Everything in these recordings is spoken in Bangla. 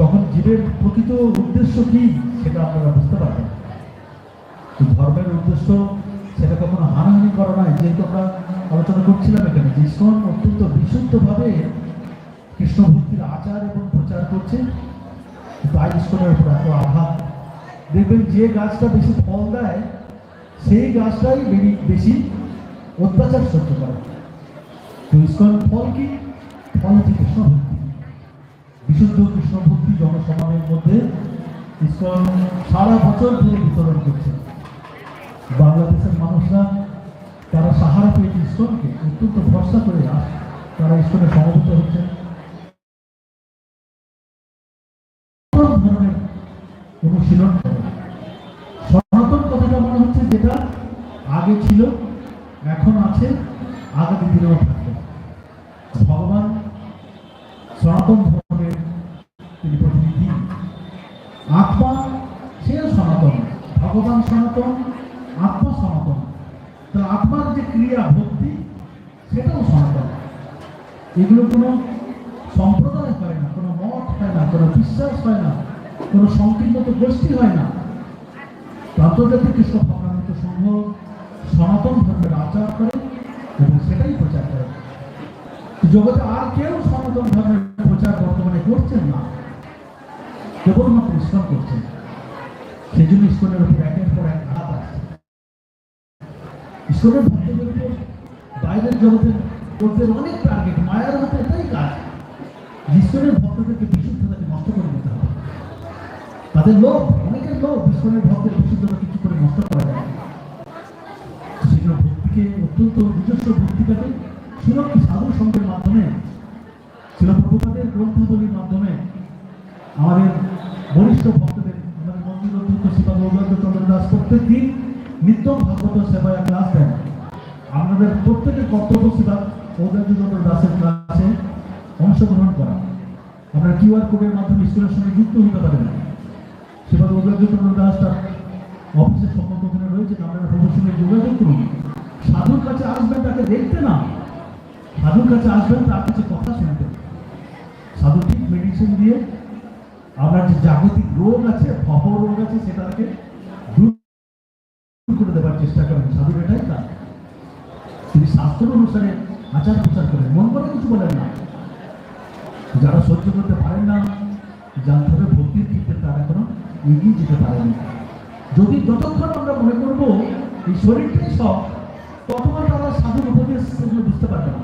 তখন জীবের প্রকৃত উদ্দেশ্য কি সেটা আপনারা বুঝতে পারবেন। ধর্মের উদ্দেশ্য সেটা কখনো হানাহানি করা নয়। যেহেতু আমরা আলোচনা করছিলাম এখানে যে ইসকন অত্যন্ত বিশুদ্ধভাবে কৃষ্ণ ভক্তির আচার এবং প্রচার করছে, তাই ইসকনের উপর এত আঘাত। দেখবেন যে গাছটা বেশি ফল দেয় সেই গাছটাই বেশি অত্যাচার সহ্য করে। তো ইসকন ফল কি? ফল হচ্ছে কৃষ্ণ ভক্তি, বিশুদ্ধ কৃষ্ণ ভক্তি জনসমাজের মধ্যে ইসকন সারা বছর ধরে বিতরণ করছে। বাংলাদেশের মানুষরা তারা সাহারা পেয়েছে ইসকনকে, অত্যন্ত ভরসা করে তারা ইসকনে সমবেত হচ্ছে। ধরনের অনুশীলন করে সনাতন কথাটা মনে হচ্ছে যেটা আগে ছিল, এখন আছে, আগামী দিনেও থাকবে। ভগবান সনাতন ধর্মের তিনি প্রতিনিধি, আত্মা সেও সনাতন, ভগবান সনাতন, আত্মা সনাতন। তো আত্মার যে ক্রিয়া ভক্তি সেটাও সনাতন। এগুলো কোনো সম্প্রদায় হয় না, কোনো মত হয় না, কোনো বিশ্বাস হয় না, কোনো সংকীর্ণত গোষ্ঠী হয় না। আন্তর্জাতিক কৃষ্ণ ভক্তামৃত সংঘ সনাতন ধর্মের আচার করে এবং সেটাই প্রচার করে। জগতে আর কেউ সনাতন ধর্মের প্রচার বর্তমানে করছেন না, কেবলমাত্র ইসকন করছেন। সেই জন্য ইসকনের উপর একের পর এক আঘাত আসছে। ইসকনের ভক্তদের উপর বাইরের জগতের লোকদের অনেক টার্গেট, মায়ার মতো এটাই কাজ। ইসকনের ভক্তদেরকে বিশুদ্ধতাকে নষ্ট করে দিতে হবে। তাদের লোভ, অনেকের লোভ ইসকনের ভক্তের বিশুদ্ধতা কিছু করে নষ্ট করা যায়। সেগুলো ভক্তিকে অত্যন্ত নিজস্ব ভক্তিটাকে সুরক্ষী সাধু সঙ্গের মাধ্যমে, ছিল প্রভুপাদের গ্রন্থাবলীর মাধ্যমে আমাদের বরিষ্ঠ ভক্তদের, আমাদের মন্দির অধ্যক্ষ শ্রীপাদ গৌরাঙ্গ চন্দ্র দাস প্রত্যেক দিন নিত্যম ভাগবত সেবায় ক্লাস দেন। আপনাদের প্রত্যেকের কর্তব্য শ্রীপাদ গৌরাঙ্গ চন্দ্র দাসের ক্লাসে অংশগ্রহণ করা। আপনারা কিউআর কোডের মাধ্যমে স্কুলের সঙ্গে যুক্ত হতে পারেন। শ্রীপাদ গৌরাঙ্গ চন্দ্র দাস তার অফিসের সম্পর্ক ওখানে রয়েছে, আপনারা প্রভুর সঙ্গে যোগাযোগ করুন। সাধুর কাছে আসবেন তাকে দেখতে না, সাধুর কাছে আসবেন তার কাছে কথা শুনতে। সাধু ঠিক মেডিসিন দিয়ে আপনার যে জাগতিক রোগ আছে, ভব রোগ আছে, সেটাকে দূর করে দেওয়ার চেষ্টা করেন। সাধুর এটাই কাজ। তিনি শাস্ত্র অনুসারে আচার প্রচার করেন, মন করে কিছু বলেন না। যারা সহ্য করতে পারেন না, জানতে হবে ভক্তির ক্ষেত্রে তারা এখনো এগিয়ে যেতে পারেন। যদি যতক্ষণ আমরা মনে করবো এই শরীরটাই সব, ততক্ষণ তারা সাধুর উপদেশ সেগুলো বুঝতে পারবে না।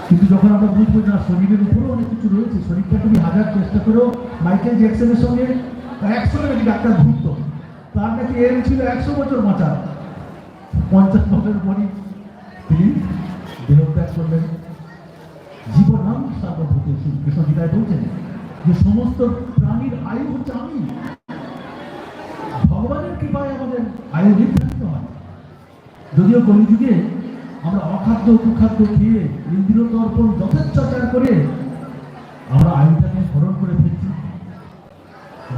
কিন্তু যখন আমরা বুঝবো না শরীরের উপরেও অনেক কিছু রয়েছে, শরীরটা তুমি হাজার চেষ্টা করেও, মাইকেল জ্যাকসনের সঙ্গে 100 নাকি ডাক্তার ঘুরত, তার নাকি এম ছিল 100 বছর বাঁচার, 50 বছর পরই তিনি দেহত্যাগ করলেন। জীবনাম সর্বভূত কৃষ্ণ গীতায় বলছেন যে সমস্ত প্রাণীর আয়ু হচ্ছে আমি। ভগবানের কৃপায় আমাদের আয়ু নির্ধারিত হয়। যদিও কলিযুগে আমরা অখাদ্য কুখাদ্য খেয়ে ইন্দ্রিয় তর্পণ যথেচ্ছাচার করে আমরা আয়ুটাকে হরণ করে ফেলছি।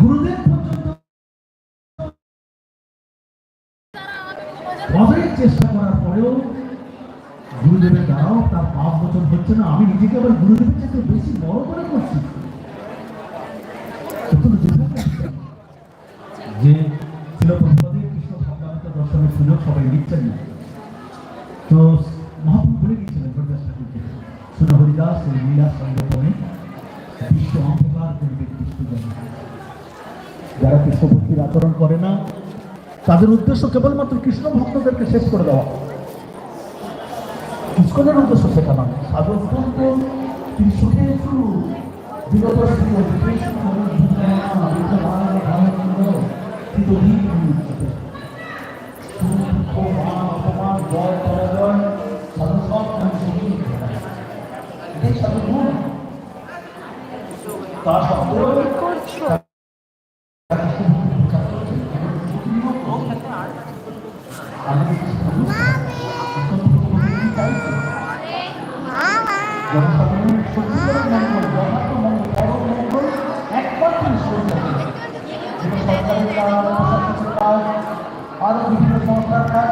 গুরুদেব পর্যন্ত অনেক চেষ্টা করার পরেও গুরুদেবের দ্বারাও তার 5 বছর হচ্ছে না। আমি নিজেকে আবার গুরুদেবের চাইতে বেশি বড় করে করছি। যে ছিল প্রভুপাদের কৃষ্ণ ভক্তামৃত দর্শনের সুযোগ সবাই নিচ্ছেন না। তো মহাপ্রভু বলে গিয়েছিলেন হরিদাস ঠাকুরকে, শুনে হরিদাস এই লীলা সংগঠনে বিশ্ব অন্ধকার করবে কৃষ্ণজন। যারা কৃষ্ণ ভক্তির আচরণ করে না তাদের উদ্দেশ্য কেবলমাত্র কৃষ্ণ ভক্তদেরকে শেষ করে দেওয়া। ইসকনের উদ্দেশ্য সেটা নয়। সাধু অত্যন্ত তিনি সুখে বিগত তার সত্ত্বেও আরো বিভিন্ন সংস্থার কাজ